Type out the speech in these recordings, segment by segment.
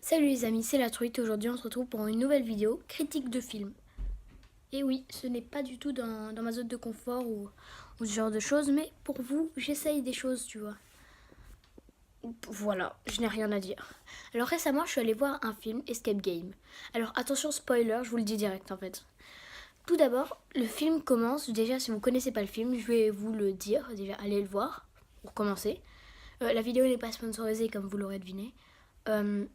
Salut les amis, c'est la truite. Aujourd'hui on se retrouve pour une nouvelle vidéo critique de film. Et oui, ce n'est pas du tout dans ma zone de confort ou ce genre de choses, mais pour vous, j'essaye des choses, tu vois. Voilà, je n'ai rien à dire. Alors récemment, je suis allée voir un film, Escape Game. Alors attention, spoiler, je vous le dis direct en fait. Tout d'abord, le film commence, déjà si vous connaissez pas le film, je vais vous le dire, déjà allez le voir, pour commencer. La vidéo n'est pas sponsorisée comme vous l'aurez deviné. Le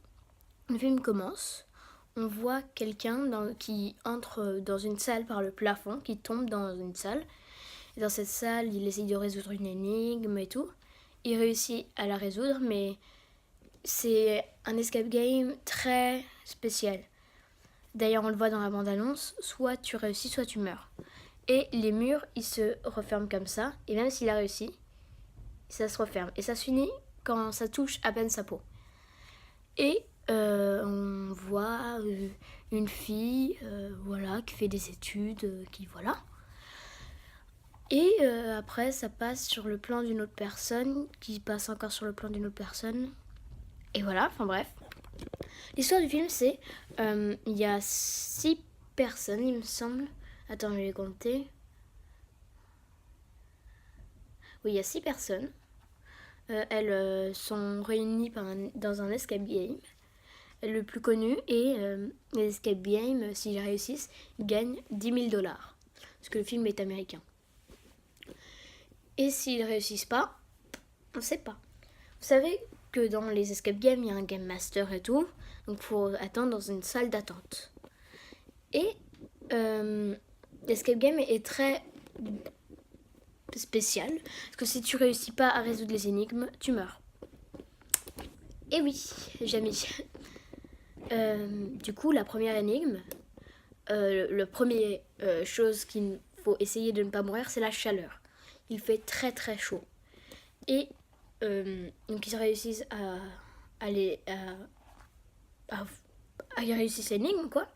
film commence, on voit quelqu'un qui entre dans une salle par le plafond, qui tombe dans une salle. Et dans cette salle, il essaye de résoudre une énigme et tout. Il réussit à la résoudre, mais c'est un escape game très spécial. D'ailleurs, on le voit dans la bande-annonce, soit tu réussis, soit tu meurs. Et les murs, ils se referment comme ça, et même s'il a réussi, ça se referme. Et ça se finit quand ça touche à peine sa peau. Et on voit une fille voilà, qui fait des études, qui voilà. Et après, ça passe sur le plan d'une autre personne, qui passe encore sur le plan d'une autre personne. Et voilà, enfin bref. L'histoire du film, c'est il y a 6 personnes, il me semble. Attends, je vais les compter. Oui, il y a 6 personnes. Elles sont réunies dans un escape game. Le plus connu est les escape games, s'ils réussissent, ils gagnent 10 000 $. Parce que le film est américain. Et s'ils réussissent pas, on sait pas. Vous savez que dans les escape games, il y a un game master et tout. Donc il faut attendre dans une salle d'attente. Et l'escape game est très spécial. Parce que si tu réussis pas à résoudre les énigmes, tu meurs. Et oui, jamais. Du coup, la première énigme, le premier chose qu'il faut essayer de ne pas mourir, c'est la chaleur. Il fait très très chaud. Et donc ils réussissent à réussir cette énigme, quoi.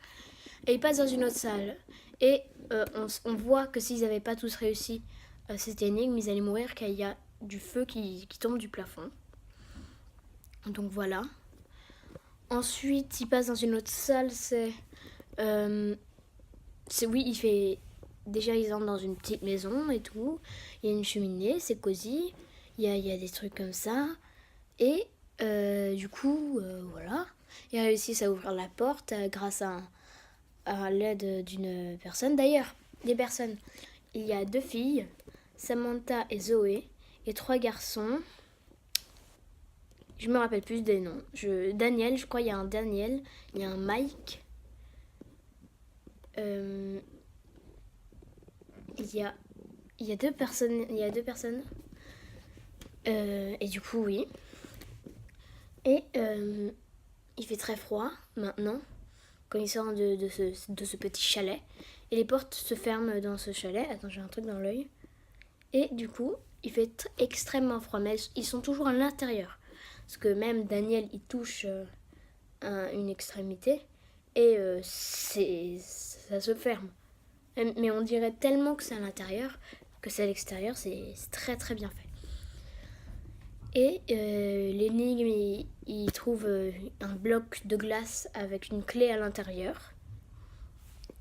Et ils passent dans une autre salle. Et on voit que s'ils n'avaient pas tous réussi cette énigme, ils allaient mourir car il y a du feu qui tombe du plafond. Donc voilà. Ensuite, ils passent dans une autre salle, oui, il fait... Déjà, ils entrent dans une petite maison et tout. Il y a une cheminée, c'est cosy. Il y a des trucs comme ça. Et du coup, voilà. Ils réussissent à ouvrir la porte grâce à l'aide d'une personne. D'ailleurs, des personnes. Il y a 2 filles, Samantha et Zoé, et 3 garçons. Je me rappelle plus des noms. Daniel, je crois il y a un Daniel. Il y a un Mike. Il y a 2 personnes. Il y a 2 personnes. Et du coup, oui. Et il fait très froid maintenant, quand il sort de ce petit chalet. Et les portes se ferment dans ce chalet. Attends, j'ai un truc dans l'œil. Et du coup, il fait extrêmement froid. Mais ils sont toujours à l'intérieur. Parce que même Daniel, il touche une extrémité. Et ça se ferme. Mais on dirait tellement que c'est à l'intérieur que c'est à l'extérieur. C'est très très bien fait. Et l'énigme, il trouve un bloc de glace avec une clé à l'intérieur.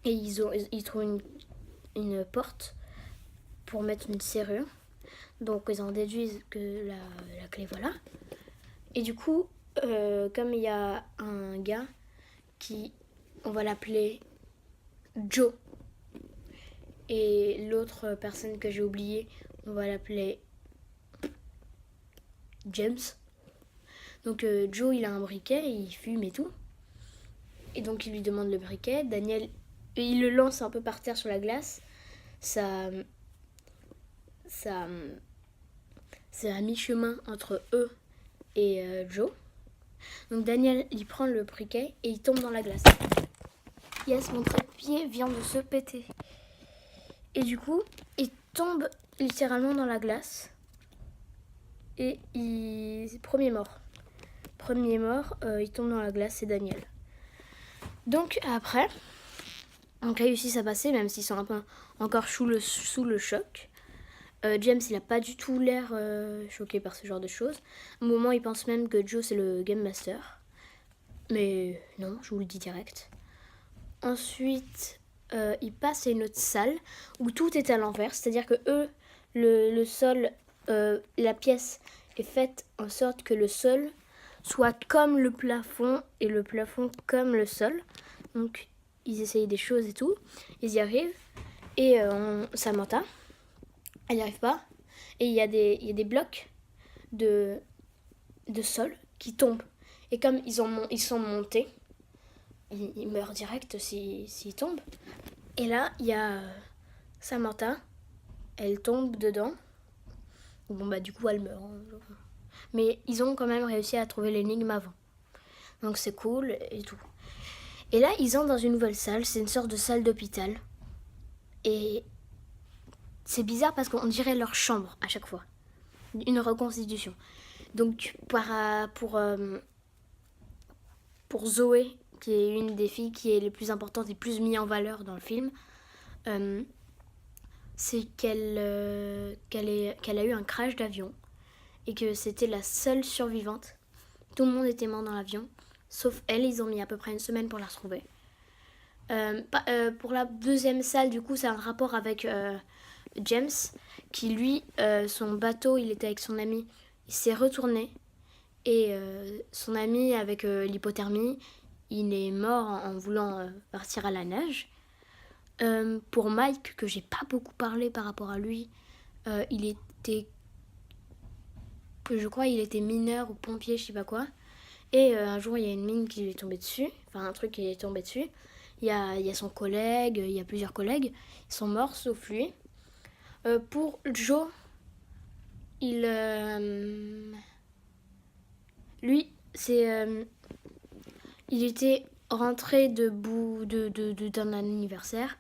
Et ils trouvent une porte pour mettre une serrure. Donc ils en déduisent que la clé, voilà. Et du coup, comme il y a un gars on va l'appeler Joe. Et l'autre personne que j'ai oubliée, on va l'appeler James. Donc Joe, il a un briquet, il fume et tout. Et donc il lui demande le briquet. Daniel, il le lance un peu par terre sur la glace. C'est à mi-chemin entre eux et Joe. Donc Daniel, il prend le briquet et il tombe dans la glace. Yes, mon trépied vient de se péter. Et du coup, il tombe littéralement dans la glace. Et premier mort. Il tombe dans la glace, c'est Daniel. Donc après, on réussit à passer, même s'ils sont un peu encore sous le choc. James, il a pas du tout l'air choqué par ce genre de choses. Au moment, il pense même que Joe, c'est le Game Master. mais non, je vous le dis direct. Ensuite, ils passent à une autre salle où tout est à l'envers, c'est-à-dire que eux, le sol, la pièce est faite en sorte que le sol soit comme le plafond et le plafond comme le sol. Donc, ils essayent des choses et tout, ils y arrivent. Et Samantha, elle n'y arrive pas. Et il y a des blocs de sol qui tombent. Et comme ils sont montés, ils meurent direct s'ils tombent. Et là, il y a Samantha, elle tombe dedans. Bon, bah, du coup, elle meurt. Mais ils ont quand même réussi à trouver l'énigme avant. Donc, c'est cool et tout. Et là, ils entrent dans une nouvelle salle. C'est une sorte de salle d'hôpital. Et c'est bizarre parce qu'on dirait leur chambre à chaque fois. Une reconstitution. Donc, pour Zoé, qui est une des filles qui est les plus importantes et plus mise en valeur dans le film, c'est qu'elle a eu un crash d'avion et que c'était la seule survivante. Tout le monde était mort dans l'avion, sauf elle. Ils ont mis à peu près une semaine pour la retrouver. Pour la deuxième salle, du coup, c'est un rapport avec James, qui lui, son bateau, il était avec son ami, il s'est retourné. Et son ami, avec l'hypothermie, il est mort en voulant partir à la nage. Pour Mike, que j'ai pas beaucoup parlé par rapport à lui, je crois il était mineur ou pompier, je sais pas quoi. Et un jour, il y a une mine qui lui est tombée dessus, enfin un truc qui lui est tombé dessus. Il y a son collègue, il y a plusieurs collègues, ils sont morts sauf lui. Pour Joe, lui, il était rentré d'un anniversaire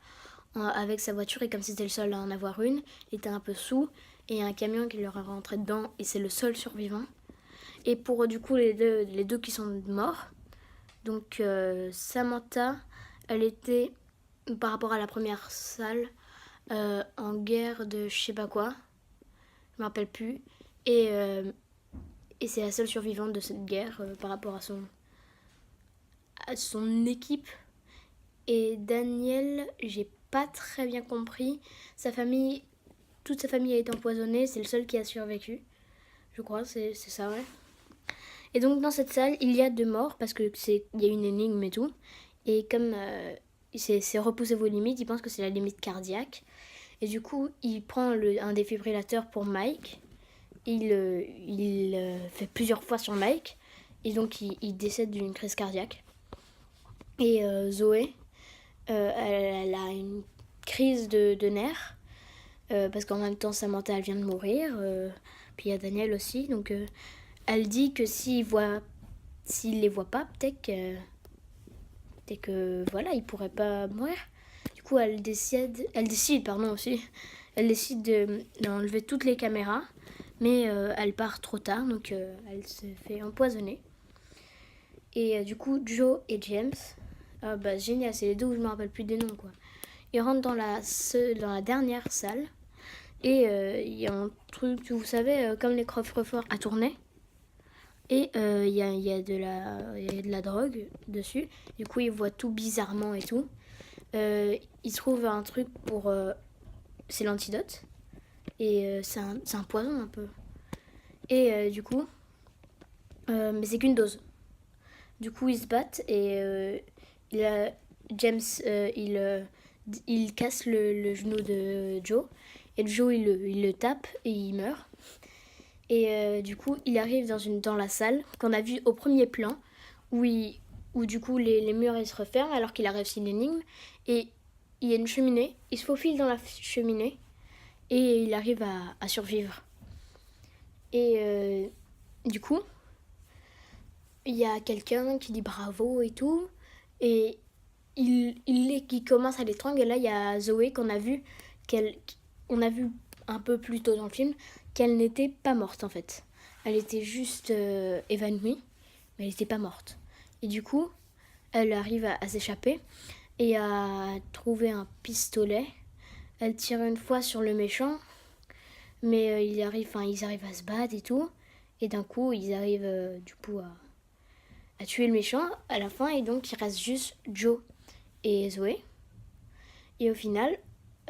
avec sa voiture, et comme c'était le seul à en avoir une, il était un peu saoul et il y a un camion qui leur est rentré dedans et c'est le seul survivant. Et pour du coup les deux qui sont morts, donc Samantha, elle était par rapport à la première salle en guerre de je sais pas quoi, je me rappelle plus, et c'est la seule survivante de cette guerre par rapport à son équipe. Et Daniel, j'ai pas très bien compris. Toute sa famille a été empoisonnée, c'est le seul qui a survécu. Je crois, c'est ça, ouais. Et donc dans cette salle, il y a 2 morts parce qu'il y a une énigme et tout. Et comme c'est repousser vos limites, il pense que c'est la limite cardiaque. Et du coup, il prend un défibrillateur pour Mike. Il fait plusieurs fois sur Mike. Et donc il décède d'une crise cardiaque. Et Zoé, elle a une crise de nerfs parce qu'en même temps Samantha elle vient de mourir, puis il y a Daniel aussi, donc elle dit que s'il les voit pas, peut-être que voilà, il pourrait pas mourir. Du coup elle décide d'enlever toutes les caméras, mais elle part trop tard, donc elle se fait empoisonner. Et du coup Joe et James, génial, c'est les deux où je me rappelle plus des noms, quoi. Ils rentrent dans la dernière salle et il y a un truc, vous savez, comme les coffres-forts à tourner. Et il y a de la drogue dessus. Du coup, ils voient tout bizarrement et tout. Ils trouvent un truc pour... c'est l'antidote. Et c'est un poison un peu. Et du coup... mais c'est qu'une dose. Du coup, ils se battent et James, il casse le genou de Joe. Et Joe, il le tape et il meurt. Et du coup, il arrive dans la salle qu'on a vu au premier plan, où du coup les murs ils se referment alors qu'il a réussi l'énigme. Et il y a une cheminée, il se faufile dans la cheminée et il arrive à survivre. Et du coup, il y a quelqu'un qui dit bravo et tout. Et il commence à l'étrangler. Et là, il y a Zoé qu'on a vu un peu plus tôt dans le film qu'elle n'était pas morte en fait. Elle était juste évanouie, mais elle n'était pas morte. Et du coup, elle arrive à s'échapper et à trouver un pistolet. Elle tire une fois sur le méchant, mais ils arrivent à se battre et tout. Et d'un coup, ils arrivent du coup à tuer le méchant à la fin, et donc il reste juste Joe et Zoé. Et au final,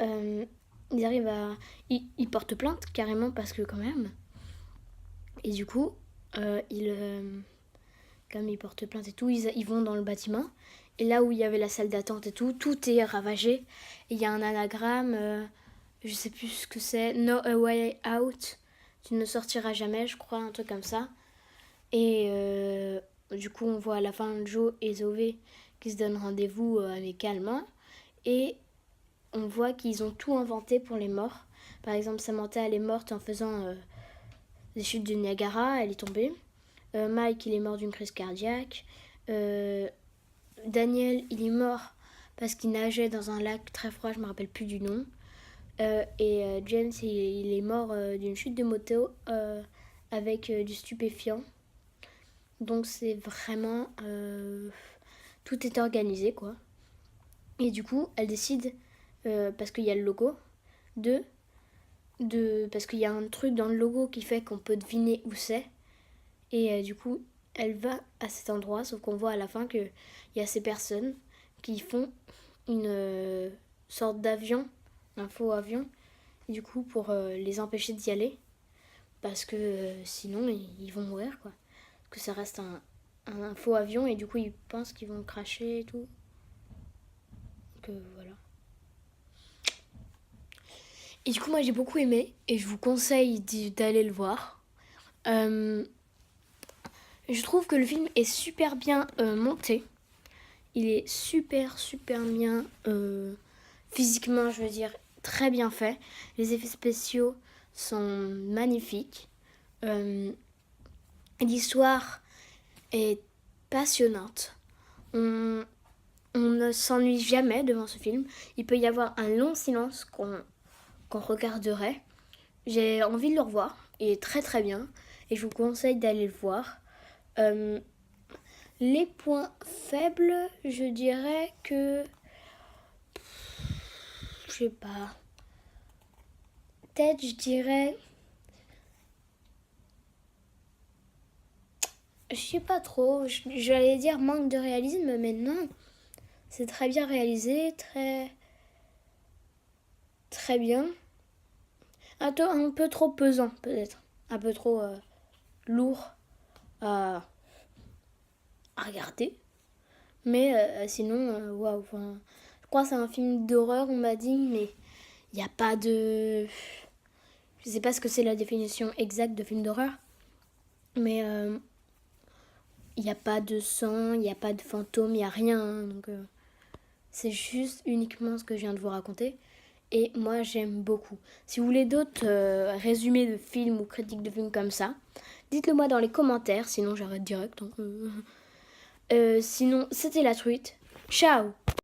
ils arrivent à... Ils portent plainte carrément parce que quand même... Et du coup, comme ils portent plainte et tout, ils vont dans le bâtiment. Et là où il y avait la salle d'attente et tout, tout est ravagé. Et il y a un anagramme, je sais plus ce que c'est, No Way Out, tu ne sortiras jamais, je crois, un truc comme ça. Et du coup, on voit à la fin Joe et Zoé qui se donnent rendez-vous amicalement. Et on voit qu'ils ont tout inventé pour les morts. Par exemple, Samantha, elle est morte en faisant des chutes du Niagara, elle est tombée. Mike, il est mort d'une crise cardiaque. Daniel, il est mort parce qu'il nageait dans un lac très froid, je me rappelle plus du nom. Et James, il est mort d'une chute de moto avec du stupéfiant. Donc c'est vraiment... tout est organisé, quoi. Et du coup, elle décide, parce qu'il y a le logo, parce qu'il y a un truc dans le logo qui fait qu'on peut deviner où c'est. Et du coup, elle va à cet endroit, sauf qu'on voit à la fin qu'il y a ces personnes qui font une sorte d'avion, un faux avion, et du coup pour les empêcher d'y aller, parce que sinon ils vont mourir, quoi. Parce que ça reste un faux avion, et du coup ils pensent qu'ils vont cracher et tout. Donc voilà. Et du coup moi j'ai beaucoup aimé, et je vous conseille d'aller le voir. Je trouve que le film est super bien monté. Il est super bien physiquement, je veux dire, très bien fait. Les effets spéciaux sont magnifiques. L'histoire est passionnante. On ne s'ennuie jamais devant ce film. Il peut y avoir un long silence qu'on regarderait. J'ai envie de le revoir. Il est très bien. Et je vous conseille d'aller le voir. Les points faibles, je dirais que... Je sais pas. Peut-être, je dirais... Je sais pas trop. J'allais dire manque de réalisme, mais non. C'est très bien réalisé, très bien. Un peu trop pesant, peut-être. Un peu trop lourd à regarder. Mais sinon, waouh. Je crois que c'est un film d'horreur, on m'a dit, mais il n'y a pas de... Je sais pas ce que c'est la définition exacte de film d'horreur, mais il n'y a pas de sang, il n'y a pas de fantôme, il n'y a rien. Hein, donc c'est juste uniquement ce que je viens de vous raconter. Et moi, j'aime beaucoup. Si vous voulez d'autres résumés de films ou critiques de films comme ça, dites-le moi dans les commentaires, sinon j'arrête direct. Hein. Sinon, c'était La Truite. Ciao!